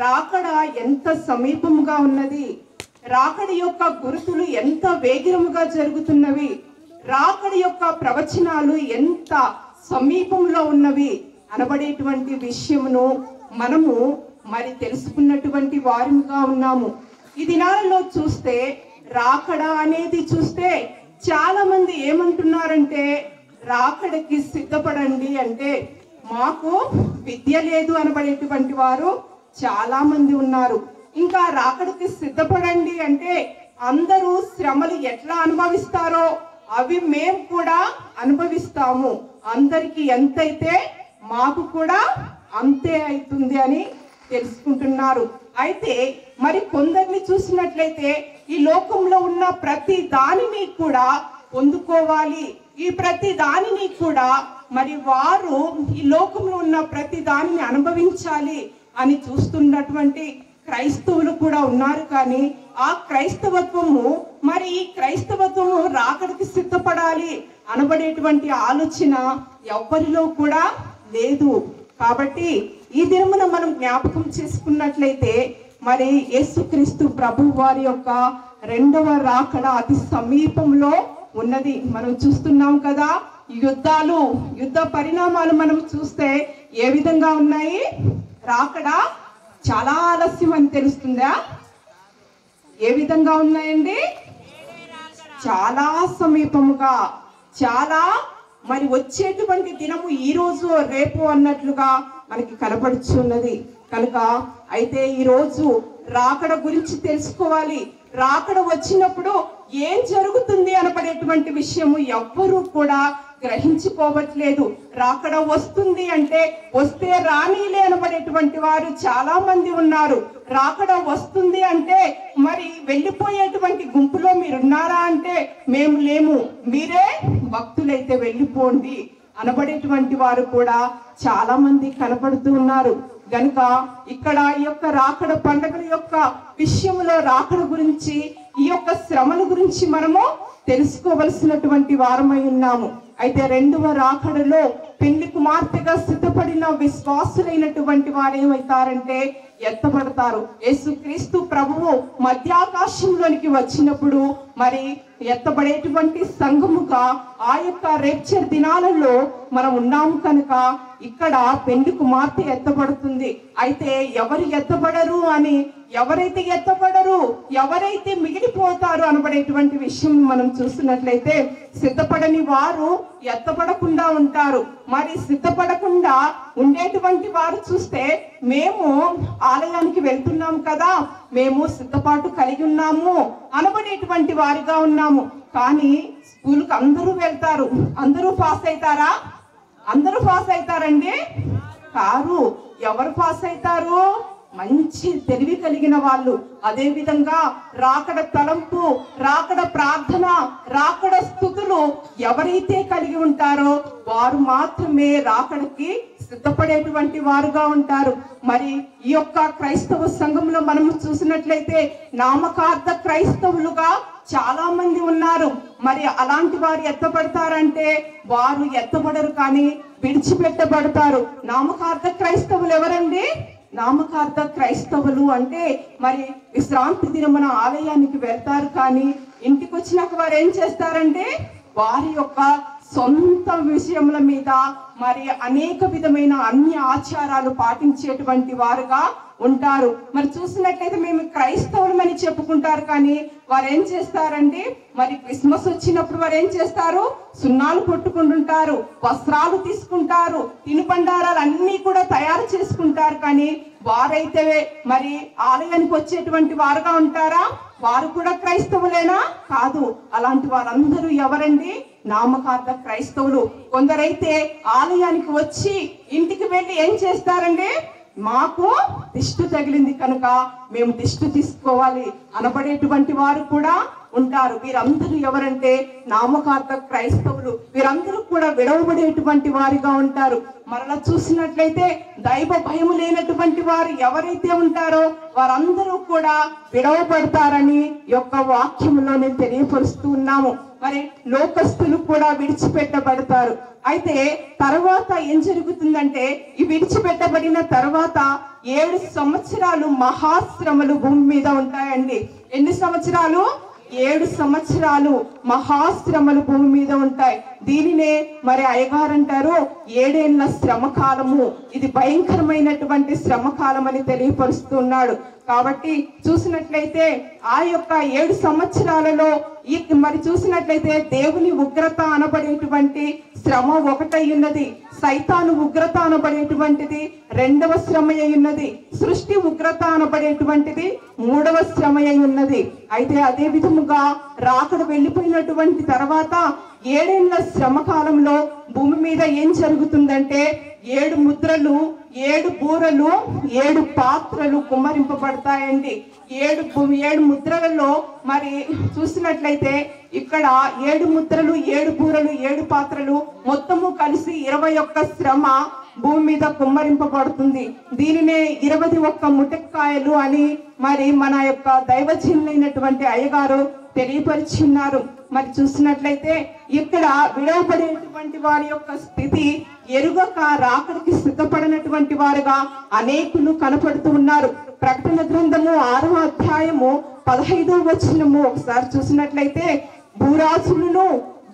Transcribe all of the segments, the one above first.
రాకడ ఎంత సమీపముగా ఉన్నది, రాకడ యొక్క గుర్తులు ఎంత వేగిరముగా జరుగుతున్నవి, రాకడ యొక్క ప్రవచనాలు ఎంత సమీపంలో ఉన్నవి అనబడేటువంటి విషయమును మనము మరి తెలుసుకున్నటువంటి వారిగా ఉన్నాము. ఈ దినాలలో చూస్తే రాకడ అనేది చూస్తే చాలా మంది ఏమంటున్నారంటే రాకడకి సిద్ధపడండి అంటే మాకు విద్య లేదు అనబడేటువంటి వారు చాలా మంది ఉన్నారు. ఇంకా రాకడకి సిద్ధపడండి అంటే అందరూ శ్రమలు ఎట్లా అనుభవిస్తారో అవి మేము కూడా అనుభవిస్తాము, అందరికి ఎంతైతే మాకు కూడా అంతే అవుతుంది అని తెలుసుకుంటున్నారు. అయితే మరి కొందరిని చూసినట్లయితే ఈ లోకంలో ఉన్న ప్రతి దానిని కూడా పొందుకోవాలి, ఈ ప్రతి దానిని కూడా మరి వారు ఈ లోకంలో ఉన్న ప్రతి దానిని అనుభవించాలి అని చూస్తున్నటువంటి క్రైస్తవులు కూడా ఉన్నారు. కానీ ఆ క్రైస్తవత్వము మరి ఈ క్రైస్తవత్వము రాకడికి సిద్ధపడాలి అనబడేటువంటి ఆలోచన ఎవ్వరిలో కూడా లేదు. కాబట్టి ఈ దినమున మనం జ్ఞాపకం చేసుకున్నట్లయితే మరి యేసుక్రీస్తు ప్రభు వారి యొక్క రెండవ రాకడ అతి సమీపంలో ఉన్నది. మనం చూస్తున్నాం కదా, యుద్ధ పరిణామాలు మనం చూస్తే ఏ విధంగా ఉన్నాయి. రాకడ చాలా ఆలస్యం అని తెలుస్తుందా? ఏ విధంగా ఉన్నాయండి? చాలా సమీపముగా, చాలా మరి వచ్చేటువంటి దినము ఈ రోజు రేపు అన్నట్లుగా మనకి కనపడుచున్నది. కనుక అయితే ఈ రోజు రాకడ గురించి తెలుసుకోవాలి. రాకడ వచ్చినప్పుడు ఏం జరుగుతుంది అనబడేటువంటి విషయము ఎవ్వరూ కూడా గ్రహించుకోవట్లేదు. రాకడ వస్తుంది అంటే వస్తే రానీలే అనబడేటువంటి వారు చాలా మంది ఉన్నారు. రాకడ వస్తుంది అంటే మరి వెళ్ళిపోయేటువంటి గుంపులో మీరున్నారా అంటే మేము లేము, మీరే భక్తులైతే వెళ్ళిపోండి అనబడేటువంటి వారు కూడా చాలా మంది కనపడుతూ ఉన్నారు. గనుక ఇక్కడ ఈ యొక్క రాకడ పండుగల యొక్క విషయంలో రాకడ గురించి, ఈ యొక్క శ్రమల గురించి మనము తెలుసుకోవలసినటువంటి వారమై ఉన్నాము. అయితే రెండవ రాకడలో పెళ్లి కుమార్తెగా సిద్ధపడిన విశ్వాసులైనటువంటి వారు ఏమవుతారంటే ఎత్తబడతారు. యేసుక్రీస్తు ప్రభువు మధ్యాకాశంలోనికి వచ్చినప్పుడు మరి ఎత్తబడేటువంటి సంఘముగా ఆ యొక్క రేప్చర్ దినాలలో మనం ఉన్నాము. కనుక ఇక్కడ పెళ్లి కుమార్తె ఎత్తబడుతుంది. అయితే ఎవరు ఎత్తబడరు అని, ఎవరైతే ఎత్తబడరు, ఎవరైతే మిగిలిపోతారు అనబడేటువంటి విషయం మనం చూస్తున్నట్లయితే సిద్ధపడని వారు ఎత్తబడకుండా ఉంటారు. మరి సిద్ధపడకుండా ఉండేటువంటి వారు చూస్తే మేము ఆలయానికి వెళ్తున్నాం కదా, మేము సిద్ధపాటు కలిగి ఉన్నాము అనబడేటువంటి వారిగా ఉన్నాము. కానీ స్కూల్కి అందరూ వెళ్తారు, అందరూ పాస్ అవుతారా? అందరూ పాస్ అవుతారండి? కారు. ఎవరు పాస్ అవుతారు? మంచి తెలివి కలిగిన వాళ్ళు. అదే విధంగా రాకడ తలంపు, రాకడ ప్రార్థన, రాకడ స్థుతులు ఎవరైతే కలిగి ఉంటారో వారు మాత్రమే రాకడకి సిద్ధపడేటువంటి వారుగా ఉంటారు. మరి ఈ యొక్క క్రైస్తవ సంఘంలో మనం చూసినట్లయితే నామకార్థ క్రైస్తవులుగా చాలా మంది ఉన్నారు. మరి అలాంటి వారు ఎత్తబడతారంటే వారు ఎత్తబడరు, కానీ విడిచిపెట్టబడతారు. నామకార్థ క్రైస్తవులు ఎవరండి? నామకార్థ క్రైస్తవులు అంటే మరి విశ్రాంతి దినమున ఆలయానికి వెళ్తారు, కానీ ఇంటికి వచ్చినాక వారు ఏం చేస్తారంటే వారి యొక్క సొంత విషయముల మీద మరి అనేక విధమైన అన్ని ఆచారాలు పాటించేటువంటి వారుగా ఉంటారు. మరి చూసినట్లయితే మేము క్రైస్తవులమని చెప్పుకుంటారు, కానీ వారు ఏం చేస్తారండి, మరి క్రిస్మస్ వచ్చినప్పుడు వారు ఏం చేస్తారు, సున్నాలు కొట్టుకుంటుంటారు, వస్త్రాలు తీసుకుంటారు, తినుబండారాలు అన్నీ కూడా తయారు చేసుకుంటారు. కానీ వారైతే మరి ఆలయానికి వచ్చేటువంటి వారుగా ఉంటారా? వారు కూడా క్రైస్తవులేనా? కాదు. అలాంటి వారందరూ ఎవరండి? నామకార్థ క్రైస్తవులు. కొందరైతే ఆలయానికి వచ్చి ఇంటికి వెళ్ళి ఏం చేస్తారండి, మాకు దిష్టి తగిలింది కనుక మేము దిష్టి తీసుకోవాలి అనబడేటువంటి వారు కూడా ఉంటారు. వీరందరూ ఎవరంటే నామకార్థ క్రైస్తవులు. వీరందరూ కూడా విడవబడేటువంటి వారిగా ఉంటారు. మరలా చూసినట్లయితే దైవ భయం లేనటువంటి వారు ఎవరైతే ఉంటారో వారందరూ కూడా విడవబడతారని యొక్క వాక్యములో నేను తెలియపరుస్తూ ఉన్నాము. మరి లోకస్తులు కూడా విడిచిపెట్టబడతారు. అయితే తర్వాత ఏం జరుగుతుందంటే ఈ విడిచిపెట్టబడిన తర్వాత 7 సంవత్సరాలు మహాశ్రమలు భూమి మీద ఉంటాయండి. ఎన్ని సంవత్సరాలు? 7 సంవత్సరాలు మహాశ్రమలు భూమి మీద ఉంటాయి. దీనినే మరి అయ్యగారు అంటారు 7 ఏళ్ల శ్రమ కాలము. ఇది భయంకరమైనటువంటి శ్రమ కాలం అని తెలియపరుస్తున్నాడు. కాబట్టి చూసినట్లయితే ఆ యొక్క 7 సంవత్సరాలలో మరి చూసినట్లయితే దేవుని ఉగ్రత అనబడేటువంటి శ్రమ ఒకటై ఉన్నది, సైతాను ఉగ్రత అనబడేటువంటిది 2వ శ్రమ అయి ఉన్నది, సృష్టి ఉగ్రత అనబడేటువంటిది 3వ శ్రమ అయి ఉన్నది. అయితే అదే విధముగా రాకడ వెళ్ళిపోయినటువంటి తర్వాత 7 ఏళ్ల శ్రమ కాలంలో భూమి మీద ఏం జరుగుతుందంటే 7 ముద్రలు, 7 బూరలు, 7 పాత్రలు కుమ్మరింపబడతాయండి. 7 ముద్రలలో మరి చూసినట్లయితే ఇక్కడ 7 ముద్రలు, 7 బూరలు, 7 పాత్రలు మొత్తము కలిసి 21 శ్రమ భూమి మీద కుమ్మరింపబడుతుంది. దీనినే 21 ముటక్కాయలు అని మరి మన యొక్క దైవజనులైనటువంటి అయ్యగారు తెలియపరిచిన్నారు. మరి చూసినట్లయితే ఇక్కడ విడవబడేటువంటి వారి యొక్క స్థితి ఎరుగక రాకడికి సిద్ధపడినటువంటి వారుగా అనేకులు కనపడుతూ ఉన్నారు. ప్రకటన గ్రంథము 6వ అధ్యాయము 15వ వచనము ఒకసారి చూసినట్లయితే భూరాజులను,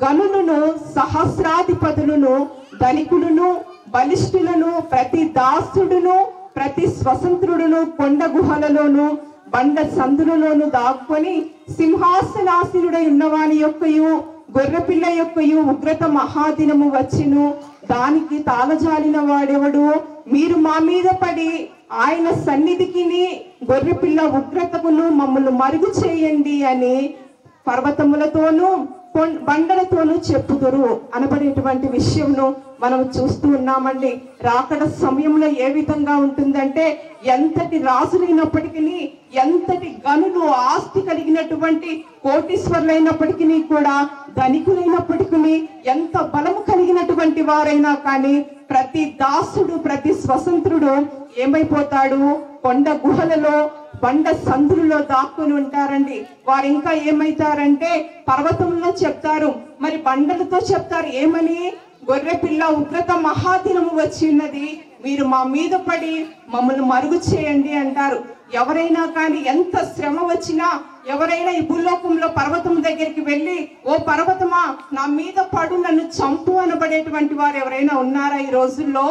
గనులను, సహస్రాధిపతులను, ధనికులను, బలిష్ఠులను, ప్రతి దాసుడును, ప్రతి స్వతంత్రుడును కొండ గుహలలోను బండ సందులలోను దాక్కుని సింహాసనాసీనుడై ఉన్నవాని యొక్కయు గొర్రెపిల్ల యొక్కయు ఉగ్రత మహాదినము వచ్చెను. దానికి తాళజాలిన వాడెవడు? మీరు మా మీద పడి ఆయన సన్నిధికిని గొర్రెపిల్ల ఉగ్రతకును మమ్మల్ని మరుగు చేయండి అని పర్వతములతోనూ బండలతోనూ చెప్పుదురు అనబడేటువంటి విషయంను మనం చూస్తూ ఉన్నామండి. రాకడ సమయంలో ఏ విధంగా ఉంటుందంటే ఎంతటి రాజులైనప్పటికీ, ఎంతటి గనులు ఆస్తి కలిగినటువంటి కోటీశ్వరులైనప్పటికీ కూడా, ధనికులైనప్పటికీ, ఎంత బలము కలిగినటువంటి వారైనా కానీ ప్రతి దాసుడు, ప్రతి స్వతంత్రుడు ఏమైపోతాడు? కొండ గుహలలో, బండ సందులలో దాక్కుని ఉంటారండి. వారు ఇంకా ఏమైతారంటే పర్వతంలో చెప్తారు, మరి బండలతో చెప్తారు ఏమని? గొర్రెపిల్ల ఉగ్రత మహాదినము వచ్చిన్నది, మీరు మా మీద పడి మమ్మల్ని మరుగు చేయండి అంటారు. ఎవరైనా కానీ ఎంత శ్రమ వచ్చినా, ఎవరైనా ఈ భూలోకంలో పర్వతం దగ్గరికి వెళ్ళి ఓ పర్వతమా నా మీద పడు, నన్ను చంపు అనబడేటువంటి వారు ఎవరైనా ఉన్నారా ఈ రోజుల్లో?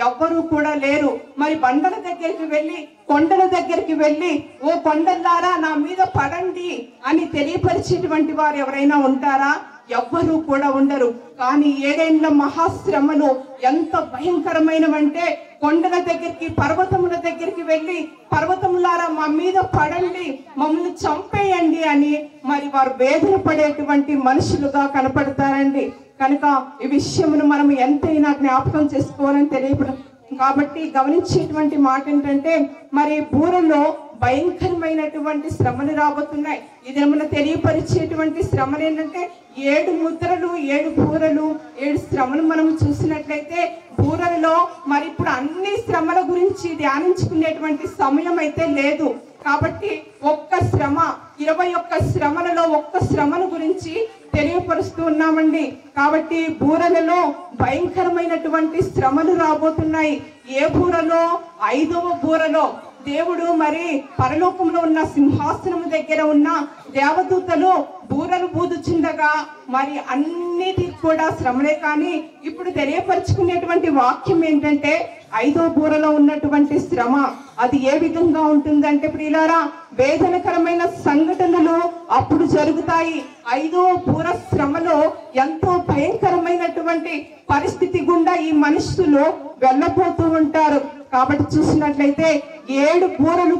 ఎవ్వరూ కూడా లేరు. మరి బండల దగ్గరికి వెళ్ళి, కొండల దగ్గరికి వెళ్ళి ఓ కొండలారా నా మీద పడండి అని తెలియపరిచేటువంటి వారు ఎవరైనా ఉంటారా? ఎవ్వరూ కూడా ఉండరు. కానీ 7 ఏళ్ల మహాశ్రమలు ఎంత భయంకరమైనవంటే కొండల దగ్గరికి, పర్వతముల దగ్గరికి వెళ్ళి పర్వతములారా మా మీద పడండి, మమ్మల్ని చంపేయండి అని మరి వారు వేదన పడేటువంటి మనుషులుగా కనపడతారండి. కనుక ఈ విషయమును మనం ఎంతైనా జ్ఞాపకం చేసుకోవాలని తెలియపడ కాబట్టి గమనించేటువంటి మాట ఏంటంటే మరి బూరలో భయంకరమైనటువంటి శ్రమలు రాబోతున్నాయి. ఇది ఏమన్నా తెలియపరిచేటువంటి శ్రమలు ఏంటంటే 7 ముద్రలు, 7 బూరలు, 7 శ్రమలు మనం చూసినట్లయితే బూరలలో మరి ఇప్పుడు అన్ని శ్రమల గురించి ధ్యానించుకునేటువంటి సమయం అయితే లేదు. కాబట్టి ఒక్క శ్రమ, 21 శ్రమలలో ఒక్క శ్రమను గురించి తెలియపరుస్తూ ఉన్నామండి. కాబట్టి బూరలలో భయంకరమైనటువంటి శ్రమలు రాబోతున్నాయి. ఏ బూరలో? 5వ బూరలో దేవుడు మరి పరలోకంలో ఉన్న సింహాసనం దగ్గర ఉన్న దేవదూతలు బూరలు ఊదుచుండగా మరి అన్నిటి కూడా శ్రమలే. కానీ ఇప్పుడు తెలియపరుచుకునేటువంటి వాక్యం ఏంటంటే 5వ బూరలో ఉన్నటువంటి శ్రమ అది ఏ విధంగా ఉంటుందంటే ప్రియులారా, వేదనకరమైన సంఘటనలు అప్పుడు జరుగుతాయి. 5వ బూర శ్రమలో ఎంతో భయంకరమైనటువంటి పరిస్థితి గుండా ఈ మనుషులు వెళ్ళబోతూ ఉంటారు. కాబట్టి చూసినట్లయితే 7 బూరలు